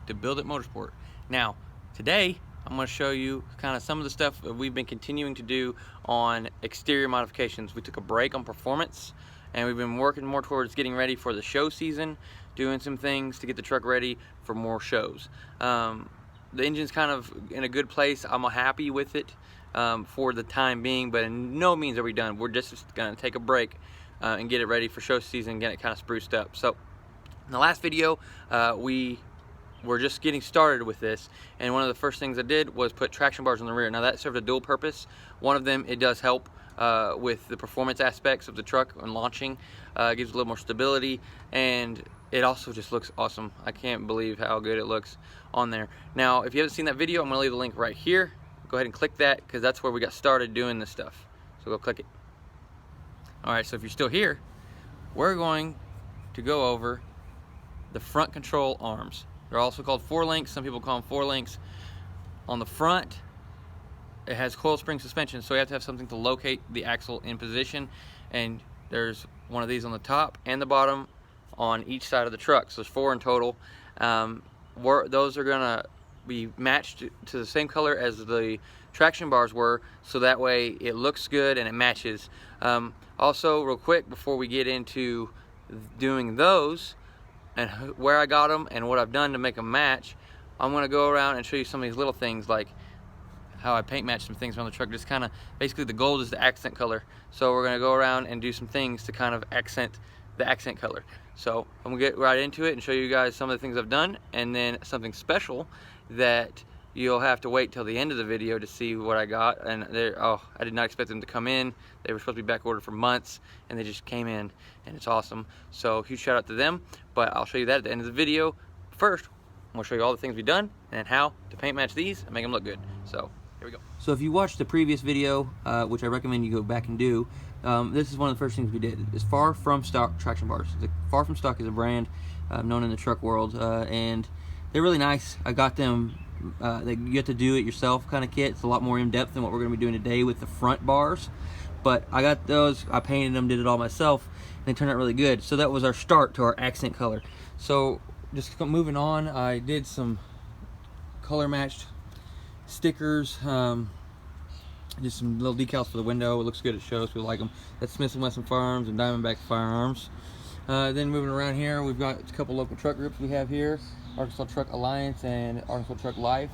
to Build It Motorsport. Now, today I'm going to show you kind of some of the stuff that we've been continuing to do on exterior modifications. We took a break on performance and we've been working more towards getting ready for the show season, doing some things to get the truck ready for more shows. The engine's kind of in a good place. I'm happy with it for the time being, but in no means are we done. We're just going to take a break and get it ready for show season, get it kind of spruced up. So in the last video, we were just getting started with this, and one of the first things I did was put traction bars on the rear. Now that served a dual purpose. One of them, it does help with the performance aspects of the truck and launching. It gives a little more stability, and it also just looks awesome. I can't believe how good it looks on there. Now, if you haven't seen that video, I'm gonna leave the link right here. Go ahead and click that, because that's where we got started doing this stuff. So go click it. All right, so if you're still here, we're going to go over the front control arms. They're also called 4-links. Some people call them 4-links. On the front, it has coil spring suspension, so you have to have something to locate the axle in position. And there's one of these on the top and the bottom on each side of the truck. So there's 4 in total. Those are gonna be matched to the same color as the traction bars were, so that way it looks good and it matches. Also, real quick, before we get into doing those and where I got them and what I've done to make them match, I'm going to go around and show you some of these little things, like how I paint match some things around the truck. Just kind of, basically the gold is the accent color, so we're going to go around and do some things to kind of accent the accent color. So I'm going to get right into it and show you guys some of the things I've done, and then something special that you'll have to wait till the end of the video to see what I got. And I did not expect them to come in. They were supposed to be back ordered for months, and they just came in, and it's awesome. So huge shout out to them, but I'll show you that at the end of the video. First, I'm gonna show you all the things we've done and how to paint match these and make them look good. So here we go. So if you watched the previous video, which I recommend you go back and do, this is one of the first things we did. It's Far From Stock traction bars. Far From Stock is a brand known in the truck world, and they're really nice. I got them. You have to do it yourself kind of kit. It's a lot more in depth than what we're going to be doing today with the front bars, but I got those, I painted them, did it all myself, and they turned out really good. So that was our start to our accent color. So just moving on, I did some color matched stickers, just some little decals for the window. It looks good, it shows, we like them. That's Smith & Wesson Firearms and Diamondback Firearms. Then moving around here, we've got a couple local truck groups we have here. Arkansas Truck Alliance and Arkansas Truck Life,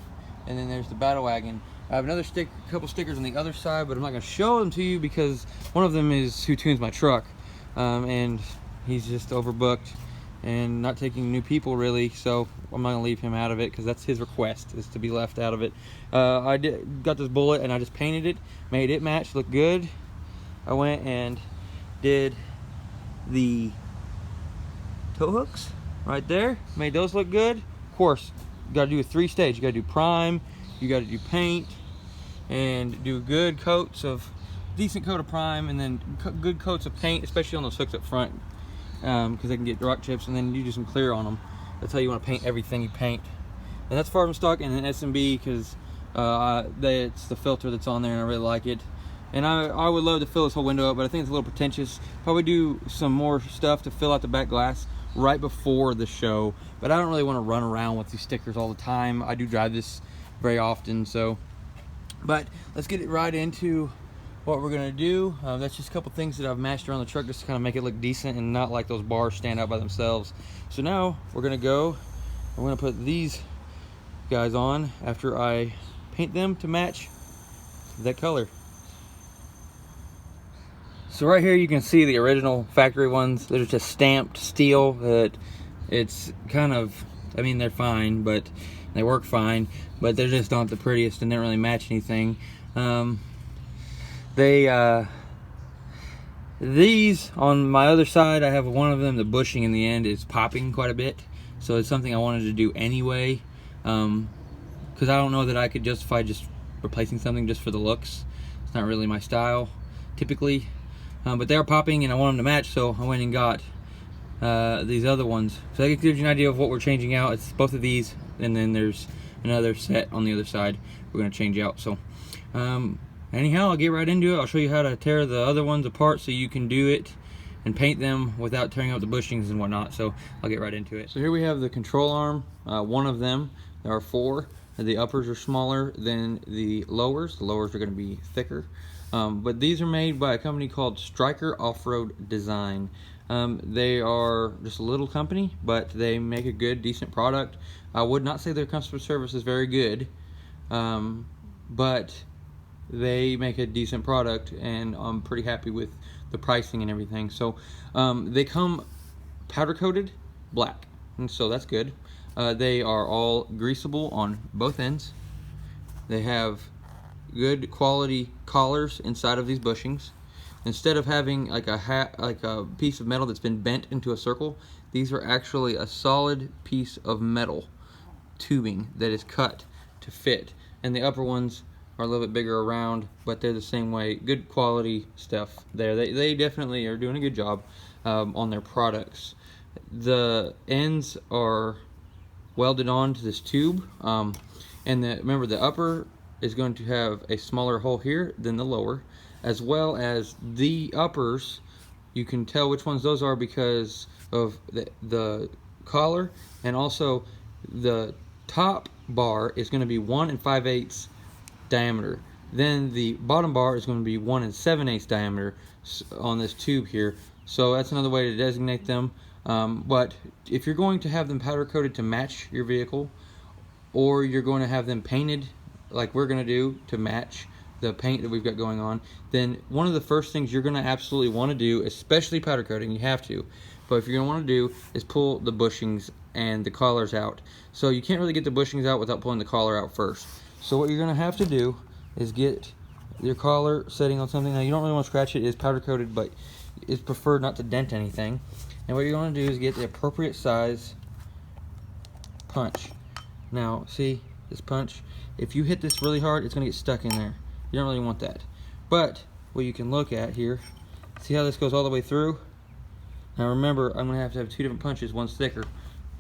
and then there's the Battlewagon. I have another couple stickers on the other side, but I'm not going to show them to you because one of them is who tunes my truck, and he's just overbooked and not taking new people really, so I'm not going to leave him out of it because that's his request, is to be left out of it. I got this bullet and I just painted it, made it match, look good. I went and did the tow hooks right there, made those look good. Of course, you got to do a 3-stage. You got to do prime, you got to do paint, and do good coats of, decent coat of prime, and then good coats of paint, especially on those hooks up front, because they can get rock chips, and then you do some clear on them. That's how you want to paint everything you paint. And that's Far From Stock and an S&B, because it's the filter that's on there, and I really like it. And I would love to fill this whole window up, but I think it's a little pretentious. Probably do some more stuff to fill out the back glass right before the show, but I don't really want to run around with these stickers all the time. I do drive this very often, so. But let's get it right into what we're gonna do. That's just a couple things that I've matched around the truck just to kind of make it look decent and not like those bars stand out by themselves. So now we're gonna put these guys on after I paint them to match that color. So right here you can see the original factory ones. They're just stamped steel. That it's kind of, I mean, they're fine, but they work fine, but they're just not the prettiest and they don't really match anything. These on my other side, I have one of them, the bushing in the end is popping quite a bit, so it's something I wanted to do anyway, because I don't know that I could justify just replacing something just for the looks. It's not really my style typically. But they're popping and I want them to match, so I went and got these other ones. So that gives you an idea of what we're changing out. It's both of these, and then there's another set on the other side we're going to change out. So anyhow, I'll get right into it. I'll show you how to tear the other ones apart so you can do it and paint them without tearing out the bushings and whatnot. So I'll get right into it. So here we have the control arm, one of them. There are 4. The uppers are smaller than the lowers. The lowers are going to be thicker. But these are made by a company called Stryker Off Road Design. They are just a little company, but they make a good, decent product. I would not say their customer service is very good, but they make a decent product, and I'm pretty happy with the pricing and everything. So they come powder coated black, and so that's good. They are all greasable on both ends. They have good quality collars inside of these bushings. Instead of having like a piece of metal that's been bent into a circle, these are actually a solid piece of metal tubing that is cut to fit. And the upper ones are a little bit bigger around, but they're the same way. Good quality stuff there. They definitely are doing a good job on their products. The ends are welded on to this tube, and remember, the upper is going to have a smaller hole here than the lower, as well as the uppers. You can tell which ones those are because of the collar, and also the top bar is going to be 1 5/8 diameter. Then the bottom bar is going to be 1 7/8 diameter on this tube here. So that's another way to designate them. But if you're going to have them powder coated to match your vehicle, or you're going to have them painted like we're going to do to match the paint that we've got going on, then one of the first things you're going to absolutely want to do, especially powder coating, you have to, but if you're going to want to do, is pull the bushings and the collars out. So you can't really get the bushings out without pulling the collar out first. So what you're going to have to do is get your collar setting on something. Now, you don't really want to scratch it. It's powder coated, but it's preferred not to dent anything. And what you're going to do is get the appropriate size punch. Now, see this punch? If you hit this really hard, it's going to get stuck in there. You don't really want that. But what you can look at here, see how this goes all the way through? Now remember, I'm going to have 2 different punches. One's thicker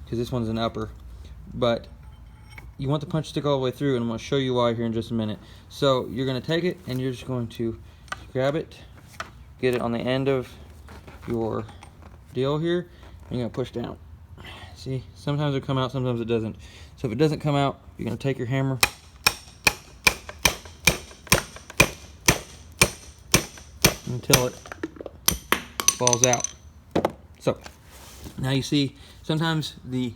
because this one's an upper. But you want the punch to stick all the way through, and I'm going to show you why here in just a minute. So you're going to take it, and you're just going to grab it, get it on the end of your deal here, and you're going to push down. See, sometimes it'll come out, sometimes it doesn't. So if it doesn't come out, you're going to take your hammer until it falls out. So now you see, sometimes the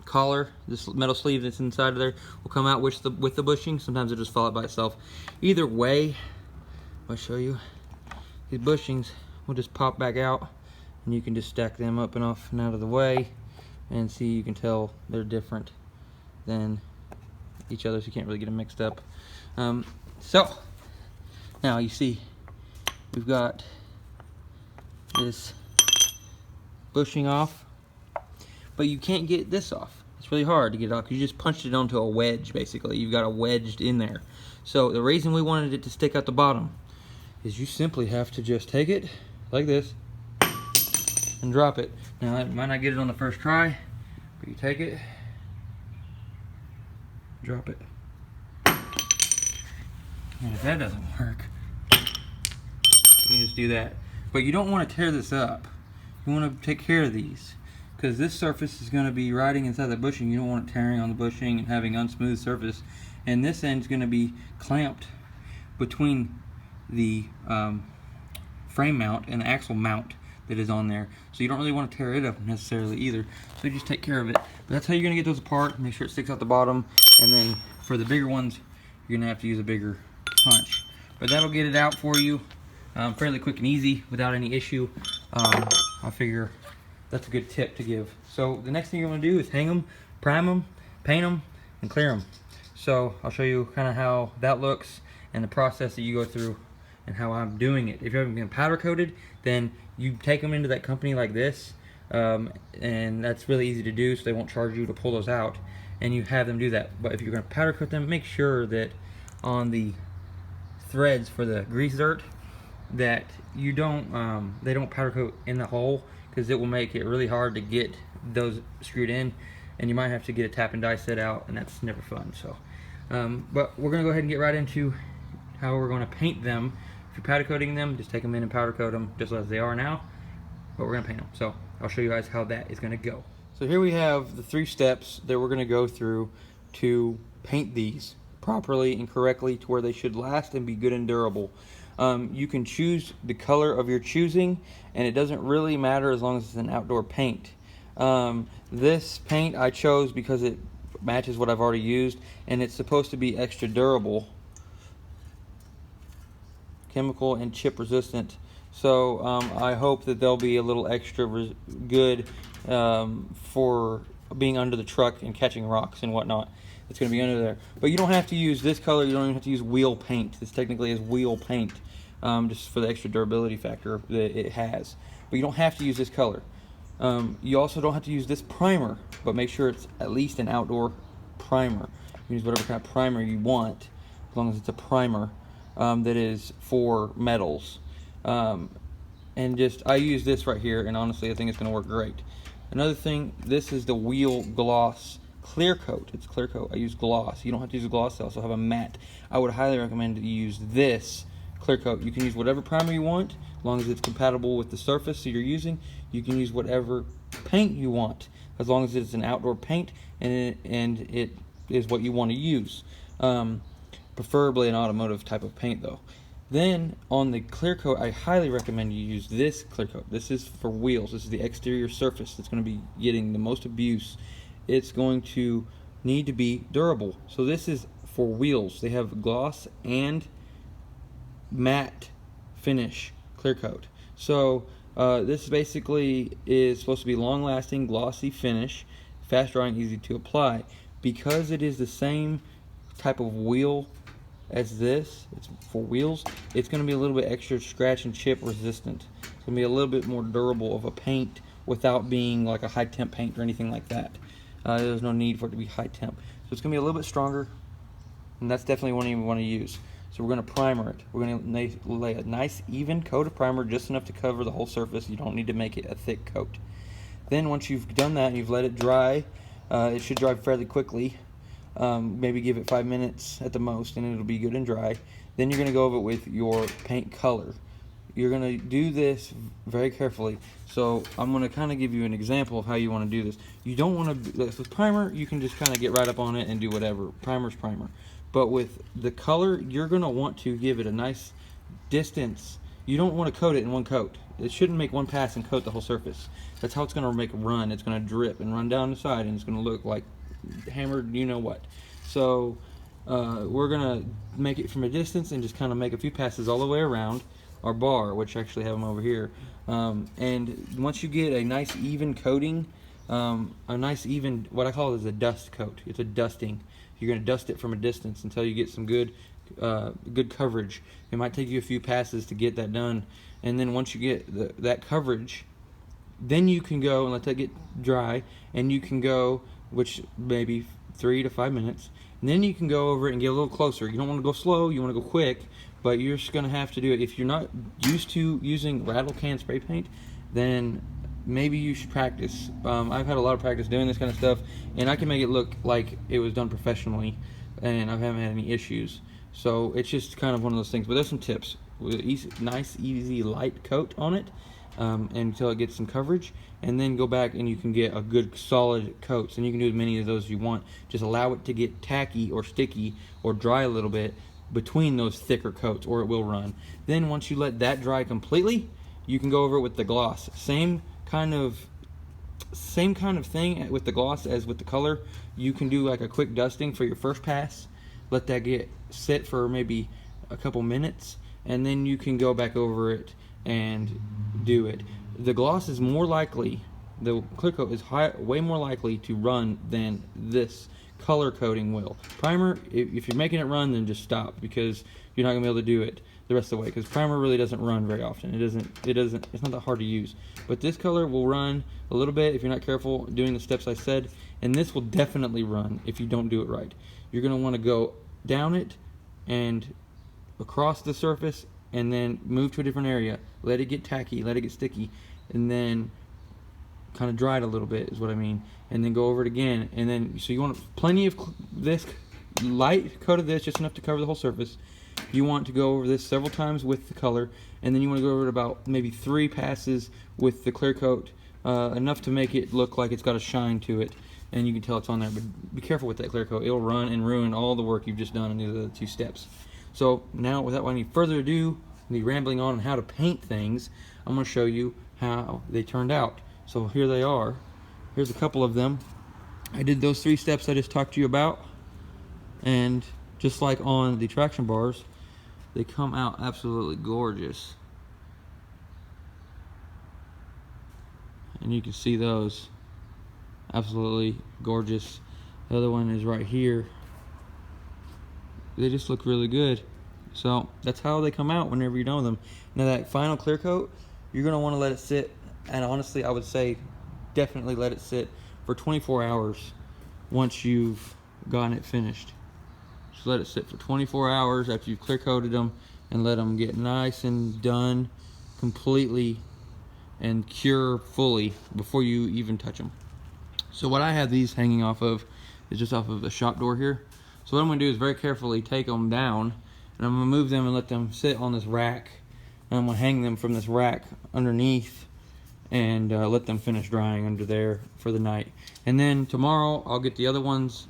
collar, this metal sleeve that's inside of there, will come out with the bushing. Sometimes it'll just fall out by itself. Either way, I'll show you. These bushings will just pop back out, and you can just stack them up and off and out of the way, and see, you can tell they're different than each other, so you can't really get them mixed up. So now you see we've got this bushing off, but you can't get this off. It's really hard to get it off because you just punched it onto a wedge. Basically, you've got it wedged in there. So the reason we wanted it to stick out the bottom is you simply have to just take it like this and drop it. Now, that might not get it on the first try, but you take it, drop it, and if that doesn't work, you can just do that. But you don't want to tear this up. You want to take care of these, because this surface is going to be riding inside the bushing. You don't want it tearing on the bushing and having unsmooth surface. And this end is going to be clamped between the frame mount and the axle mount that is on there. So you don't really want to tear it up necessarily either. So you just take care of it. But that's how you're going to get those apart. Make sure it sticks out the bottom. And then for the bigger ones, you're going to have to use a bigger punch. But that'll get it out for you fairly quick and easy without any issue. I figure that's a good tip to give. So the next thing you're going to do is hang them, prime them, paint them, and clear them. So I'll show you kind of how that looks and the process that you go through and how I'm doing it. If you haven't been powder coated, then you take them into that company like this, and that's really easy to do, so they won't charge you to pull those out, and you have them do that. But if you're going to powder coat them, make sure that on the threads for the grease dirt that you don't they don't powder coat in the hole, because it will make it really hard to get those screwed in, and you might have to get a tap and die set out, and that's never fun. So but we're gonna go ahead and get right into how we're going to paint them. If you're powder coating them, just take them in and powder coat them just as they are now, but we're gonna paint them. So I'll show you guys how that is gonna go. So here we have the 3 steps that we're gonna go through to paint these properly and correctly to where they should last and be good and durable. You can choose the color of your choosing, and it doesn't really matter as long as it's an outdoor paint. This paint I chose because it matches what I've already used, and it's supposed to be extra durable, chemical and chip resistant. So I hope that they'll be a little extra good for being under the truck and catching rocks and whatnot. It's going to be under there. But you don't have to use this color. You don't even have to use wheel paint. This technically is wheel paint, just for the extra durability factor that it has. But you don't have to use this color. You also don't have to use this primer, but make sure it's at least an outdoor primer. You can use whatever kind of primer you want, as long as it's a primer that is for metals. And just, I use this right here, and honestly I think it's going to work great. Another thing, this is the wheel gloss clear coat. It's clear coat. I use gloss. You don't have to use a gloss, I also have a matte. I would highly recommend that you use this clear coat. You can use whatever primer you want, as long as it's compatible with the surface that you're using. You can use whatever paint you want, as long as it's an outdoor paint and it is what you want to use. Preferably an automotive type of paint though. Then on the clear coat, I highly recommend you use this clear coat. This is for wheels. This is the exterior surface that's going to be getting the most abuse. It's going to need to be durable. So this is for wheels. They have gloss and matte finish clear coat. So this basically is supposed to be long-lasting, glossy finish, fast drying, easy to apply. Because it is the same type of wheel as this, it's for wheels, it's going to be a little bit extra scratch and chip resistant. It's going to be a little bit more durable of a paint without being like a high temp paint or anything like that. There's no need for it to be high temp. So it's going to be a little bit stronger, and that's definitely one you want to use. So we're going to primer it. We're going to lay a nice even coat of primer, just enough to cover the whole surface. You don't need to make it a thick coat. Then once you've done that and you've let it dry, it should dry fairly quickly. Maybe give it 5 minutes at the most, and it'll be good and dry. Then you're going to go over it with your paint color. You're going to do this very carefully. So I'm going to kind of give you an example of how you want to do this. You don't want to, with primer, you can just kind of get right up on it and do whatever. Primer's primer. But with the color, you're going to want to give it a nice distance. You don't want to coat it in one coat. It shouldn't make one pass and coat the whole surface. That's how it's going to make a run. It's going to drip and run down the side, and it's going to look like hammered you know what. So we're gonna make it from a distance and just kind of make a few passes all the way around our bar, which I actually have them over here. And once you get a nice even coating, a nice even, what I call it is a dust coat. It's a dusting. You're gonna dust it from a distance until you get some good coverage. It might take you a few passes to get that done, and then once you get that coverage, then you can go and let that get dry, and you can go, which maybe 3 to 5 minutes, and then you can go over it and get a little closer. You don't want to go slow, you want to go quick, but you're just going to have to do it. If you're not used to using rattle can spray paint, then maybe you should practice. I've had a lot of practice doing this kind of stuff, and I can make it look like it was done professionally, and I haven't had any issues. So it's just kind of one of those things. But there's some tips. Nice, easy, light coat on it until it gets some coverage, and then go back and you can get a good solid coat. And you can do as many of those as you want. Just allow it to get tacky or sticky or dry a little bit between those thicker coats, or it will run. Then once you let that dry completely, you can go over it with the gloss. Same kind of thing with the gloss as with the color. You can do like a quick dusting for your first pass, let that get sit for maybe a couple minutes, and then you can go back over it and do it. The gloss is more likely, the clear coat is way more likely to run than this color coating will. Primer, if you're making it run, then just stop, because you're not gonna be able to do it the rest of the way, because primer really doesn't run very often. It's not that hard to use. But this color will run a little bit if you're not careful doing the steps I said, and this will definitely run if you don't do it right. You're gonna want to go down it and across the surface, and then move to a different area, let it get tacky, let it get sticky, and then kind of dry it a little bit is what I mean, and then go over it again. And then, so you want plenty of this light coat of this, just enough to cover the whole surface. You want to go over this several times with the color, and then you want to go over it about maybe 3 passes with the clear coat, enough to make it look like it's got a shine to it, and you can tell it's on there. But be careful with that clear coat; it'll run and ruin all the work you've just done in the other 2 steps. So now, without any further ado, me rambling on how to paint things, I'm going to show you how they turned out. So here they are. Here's a couple of them. I did those 3 steps I just talked to you about, and just like on the traction bars, they come out absolutely gorgeous. And you can see those, absolutely gorgeous. The other one is right here. They just look really good. So that's how they come out whenever you're done with them. Now that final clear coat, you're going to want to let it sit, and honestly I would say definitely let it sit for 24 hours once you've gotten it finished. Just let it sit for 24 hours after you've clear coated them, and let them get nice and done completely and cure fully before you even touch them. So what I have these hanging off of is just off of the shop door here. So what I'm going to do is very carefully take them down, and I'm going to move them and let them sit on this rack, and I'm going to hang them from this rack underneath and let them finish drying under there for the night. And then tomorrow I'll get the other ones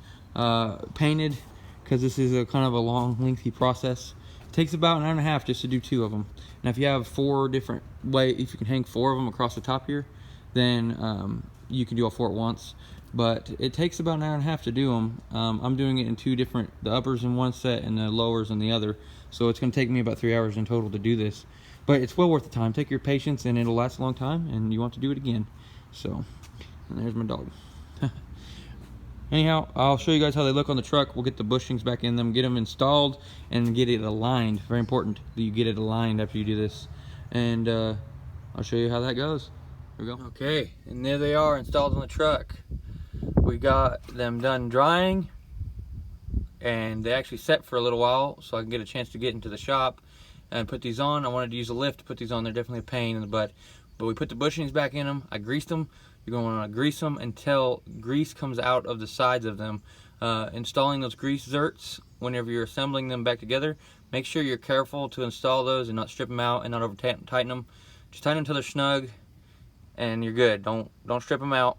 painted, because this is a kind of a long, lengthy process. It takes about 1.5 hours just to do 2 of them. Now if you have 4 different ways, if you can hang 4 of them across the top here, then you can do all 4 at once. But it takes about 1.5 hours to do them. I'm doing it in 2 different, the uppers in one set and the lowers in the other. So it's going to take me about 3 hours in total to do this. But it's well worth the time. Take your patience, and it'll last a long time, and you want to do it again. So, and there's my dog. Anyhow, I'll show you guys how they look on the truck. We'll get the bushings back in them, get them installed, and get it aligned. Very important that you get it aligned after you do this. And I'll show you how that goes. Here we go. Okay, and there they are installed on the truck. We got them done drying, and they actually set for a little while so I can get a chance to get into the shop and put these on. I wanted to use a lift to put these on. They're definitely a pain in the butt. But we put the bushings back in them. I greased them. You're going to want to grease them until grease comes out of the sides of them. Installing those grease zerts whenever you're assembling them back together, make sure you're careful to install those and not strip them out and not over tighten them. Just tighten them until they're snug, and you're good. Don't strip them out,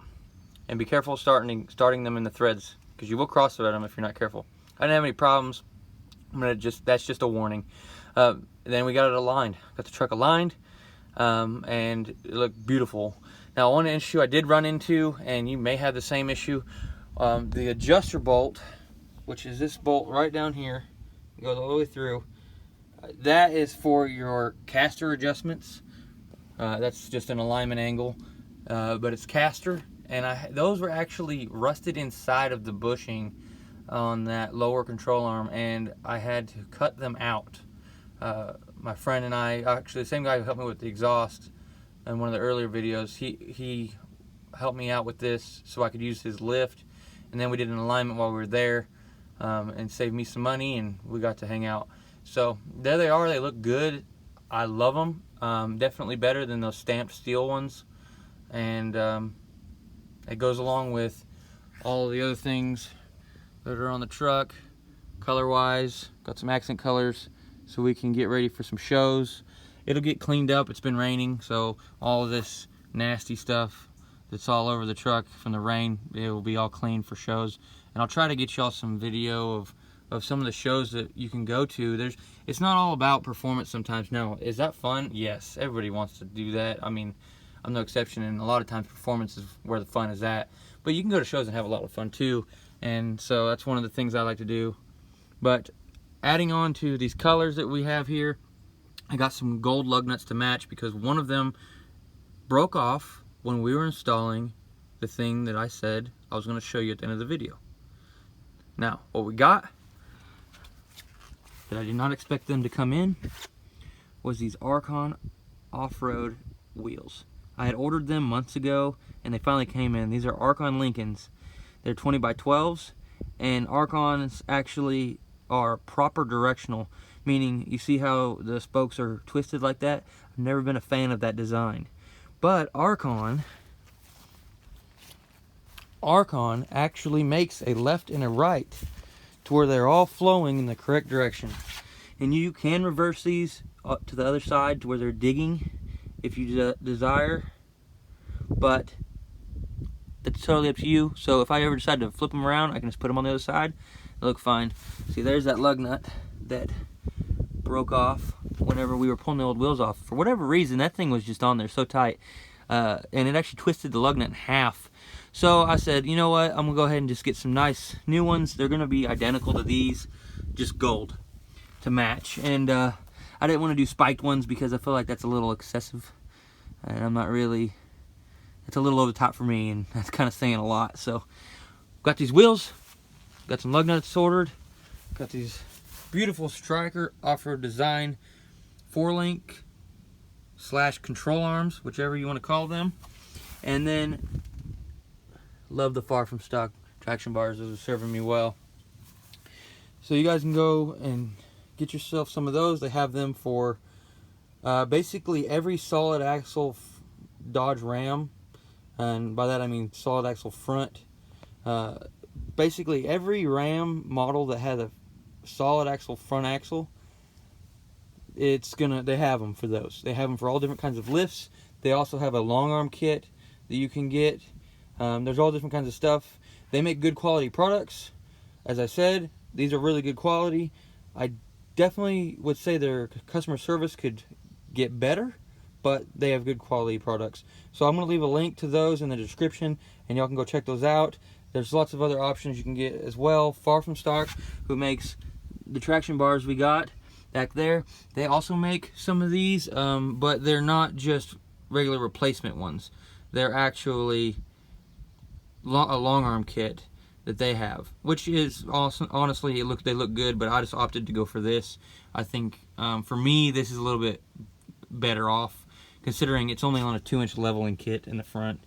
and be careful starting them in the threads, because you will cross thread them if you're not careful. I didn't have any problems. That's just a warning. Then we got it aligned. Got the truck aligned, and it looked beautiful. Now, one issue I did run into, and you may have the same issue, the adjuster bolt, which is this bolt right down here, it goes all the way through. That is for your caster adjustments. That's just an alignment angle, but it's caster, and those were actually rusted inside of the bushing on that lower control arm, and I had to cut them out. My friend and I, actually the same guy who helped me with the exhaust in one of the earlier videos, he helped me out with this so I could use his lift, and then we did an alignment while we were there, and saved me some money, and we got to hang out. So there they are. They look good. I love them. Definitely better than those stamped steel ones, and it goes along with all of the other things that are on the truck. Color wise, got some accent colors so we can get ready for some shows. It'll get cleaned up. It's been raining, so all of this nasty stuff that's all over the truck from the rain, it will be all clean for shows. And I'll try to get y'all some video of some of the shows that you can go to. It's not all about performance sometimes. Now, is that fun? Yes, everybody wants to do that. I mean, I'm no exception, and a lot of times performance is where the fun is at. But you can go to shows and have a lot of fun too, and so that's one of the things I like to do. But adding on to these colors that we have here, I got some gold lug nuts to match, because one of them broke off when we were installing the thing that I said I was going to show you at the end of the video. Now, what we got that I did not expect them to come in was these Archon off-road wheels. I had ordered them months ago, and they finally came in. These are Archon Lincolns. They're 20 by 12s, and Archons actually are proper directional, meaning you see how the spokes are twisted like that? I've never been a fan of that design. But Archon actually makes a left and a right to where they're all flowing in the correct direction. And you can reverse these to the other side to where they're digging if you desire, but it's totally up to you. So if I ever decide to flip them around, I can just put them on the other side. They look fine. See, there's that lug nut that broke off whenever we were pulling the old wheels off. For whatever reason, that thing was just on there so tight, and it actually twisted the lug nut in half. So I said, you know what, I'm gonna go ahead and just get some nice new ones. They're gonna be identical to these, just gold to match. And I didn't want to do spiked ones because I feel like that's a little excessive, and I'm not really, it's a little over the top for me, and that's kind of saying a lot. So got these wheels, got some lug nuts ordered, got these beautiful Stryker Off Road Design 4-link / control arms, whichever you want to call them. And then love the far from stock traction bars. Those are serving me well. So you guys can go and get yourself some of those. They have them for basically every solid axle Dodge Ram, and by that I mean solid axle front. Basically every Ram model that has a solid axle front axle, they have them for those. They have them for all different kinds of lifts. They also have a long arm kit that you can get. There's all different kinds of stuff. They make good quality products. As I said, these are really good quality. I definitely would say their customer service could get better, but they have good quality products. So I'm going to leave a link to those in the description, and y'all can go check those out. There's lots of other options you can get as well. Far From Stock, who makes the traction bars we got back there, they also make some of these, but they're not just regular replacement ones. They're actually a long arm kit that they have, which is awesome. Honestly, they look good, but I just opted to go for this. I think for me, this is a little bit better off, considering it's only on a 2-inch leveling kit in the front.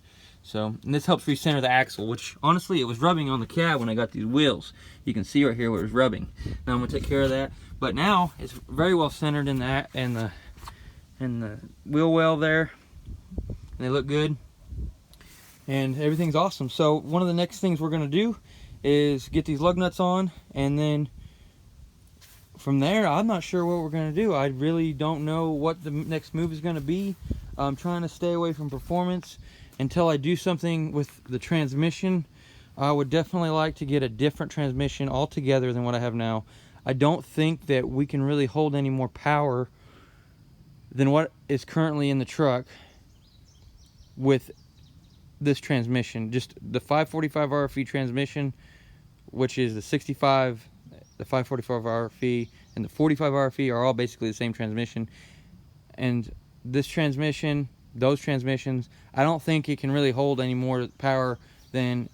So, and this helps recenter the axle, which honestly, it was rubbing on the cab when I got these wheels. You can see right here where it was rubbing. Now I'm gonna take care of that. But now it's very well centered in that, and the wheel well there, and they look good, and everything's awesome. So one of the next things we're gonna do is get these lug nuts on, and then from there, I'm not sure what we're gonna do. I really don't know what the next move is gonna be. I'm trying to stay away from performance until I do something with the transmission. I would definitely like to get a different transmission altogether than what I have now. I don't think that we can really hold any more power than what is currently in the truck with this transmission. Just the 545 RFE transmission, which is the 65, the 545 RFE, and the 45 RFE are all basically the same transmission. And this transmission, those transmissions, I don't think it can really hold any more power than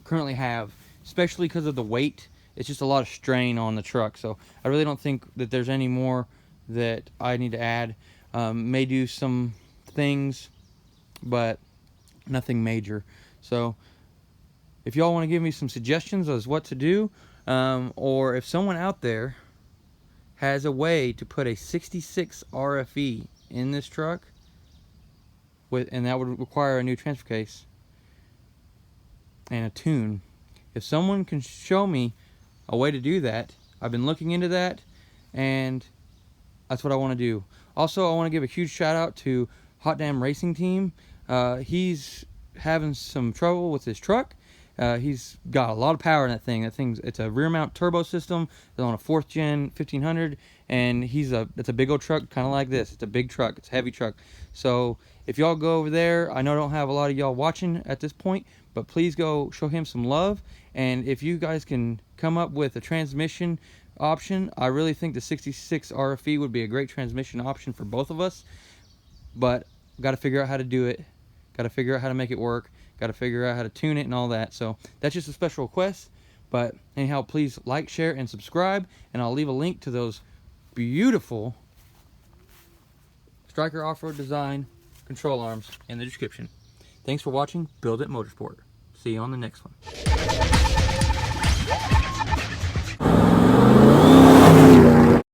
currently have, especially because of the weight. It's just a lot of strain on the truck. So I really don't think that there's any more that I need to add. May do some things, but nothing major. So if y'all want to give me some suggestions as what to do, or if someone out there has a way to put a 66 RFE in this truck, and that would require a new transfer case and a tune. If someone can show me a way to do that, I've been looking into that, and that's what I want to do. Also, I want to give a huge shout out to Hot Damn Racing Team. He's having some trouble with his truck. He's got a lot of power in that thing. It's a rear mount turbo system. It's on a 4th gen 1500, and it's a big old truck, kind of like this. It's a big truck. It's a heavy truck. So if y'all go over there, I know I don't have a lot of y'all watching at this point, but please go show him some love. And if you guys can come up with a transmission option, I really think the 66 RFE would be a great transmission option for both of us. But got to figure out how to do it. Got to figure out how to make it work. Got to figure out how to tune it and all that. So that's just a special request. But anyhow, please like, share, and subscribe. And I'll leave a link to those beautiful Stryker Off Road Design control arms in the description. Thanks for watching Build It Motorsport. See you on the next one.